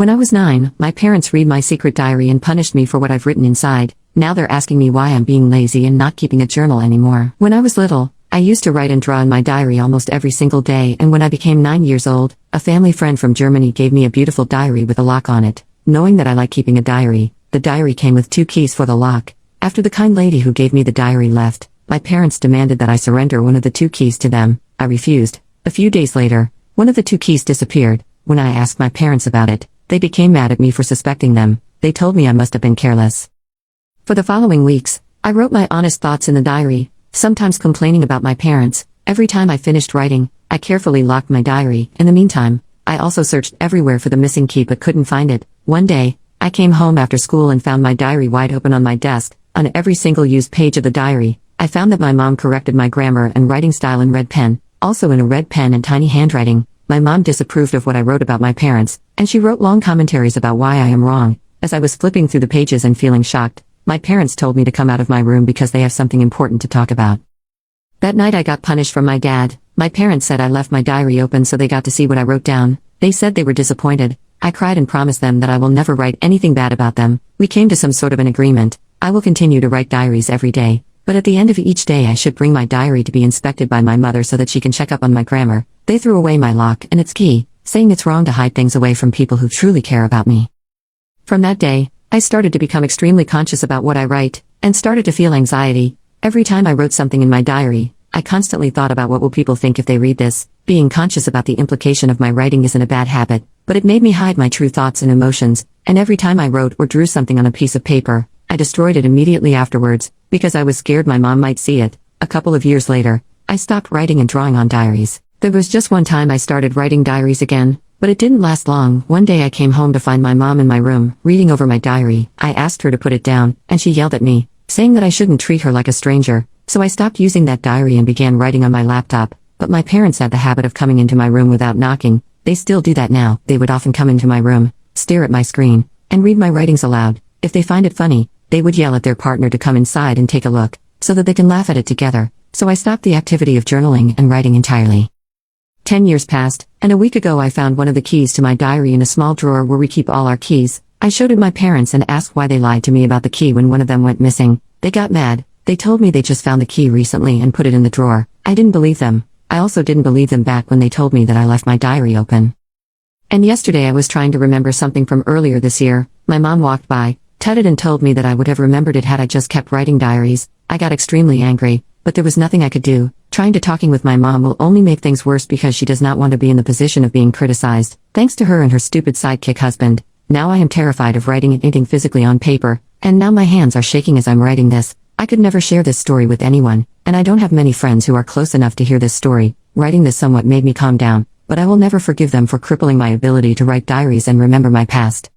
When I was 9, my parents read my secret diary and punished me for what I've written inside. Now they're asking me why I'm being lazy and not keeping a journal anymore. When I was little, I used to write and draw in my diary almost every single day, and when I became 9 years old, a family friend from Germany gave me a beautiful diary with a lock on it. Knowing that I like keeping a diary, the diary came with 2 keys for the lock. After the kind lady who gave me the diary left, my parents demanded that I surrender one of the 2 keys to them. I refused. A few days later, one of the 2 keys disappeared. When I asked my parents about it, they became mad at me for suspecting them. They told me I must have been careless. For the following weeks, I wrote my honest thoughts in the diary, sometimes complaining about my parents. Every time I finished writing, I carefully locked my diary. In the meantime, I also searched everywhere for the missing key but couldn't find it. One day, I came home after school and found my diary wide open on my desk. On every single used page of the diary, I found that my mom corrected my grammar and writing style in red pen, also in a red pen and tiny handwriting. My mom disapproved of what I wrote about my parents, and she wrote long commentaries about why I am wrong. As I was flipping through the pages and feeling shocked, my parents told me to come out of my room because they have something important to talk about. That night I got punished from my dad. My parents said I left my diary open so they got to see what I wrote down. They said they were disappointed. I cried and promised them that I will never write anything bad about them. We came to some sort of an agreement. I will continue to write diaries every day, but at the end of each day I should bring my diary to be inspected by my mother so that she can check up on my grammar. They threw away my lock and its key, saying it's wrong to hide things away from people who truly care about me. From that day, I started to become extremely conscious about what I write, and started to feel anxiety. Every time I wrote something in my diary, I constantly thought about what will people think if they read this. Being conscious about the implication of my writing isn't a bad habit, but it made me hide my true thoughts and emotions, and every time I wrote or drew something on a piece of paper, I destroyed it immediately afterwards, because I was scared my mom might see it. A couple of years later, I stopped writing and drawing on diaries. There was just one time I started writing diaries again, but it didn't last long. One day I came home to find my mom in my room, reading over my diary. I asked her to put it down, and she yelled at me, saying that I shouldn't treat her like a stranger. So I stopped using that diary and began writing on my laptop. But my parents had the habit of coming into my room without knocking. They still do that now. They would often come into my room, stare at my screen, and read my writings aloud. If they find it funny, they would yell at their partner to come inside and take a look, so that they can laugh at it together. So I stopped the activity of journaling and writing entirely. 10 years passed, and a week ago I found one of the keys to my diary in a small drawer where we keep all our keys. I showed it my parents and asked why they lied to me about the key when one of them went missing. They got mad. They told me they just found the key recently and put it in the drawer. I didn't believe them. I also didn't believe them back when they told me that I left my diary open. And yesterday I was trying to remember something from earlier this year. My mom walked by, tutted and told me that I would have remembered it had I just kept writing diaries. I got extremely angry, but there was nothing I could do. Trying to talking with my mom will only make things worse because she does not want to be in the position of being criticized, thanks to her and her stupid sidekick husband. Now I am terrified of writing anything physically on paper, and now my hands are shaking as I'm writing this. I could never share this story with anyone, and I don't have many friends who are close enough to hear this story. Writing this somewhat made me calm down, but I will never forgive them for crippling my ability to write diaries and remember my past.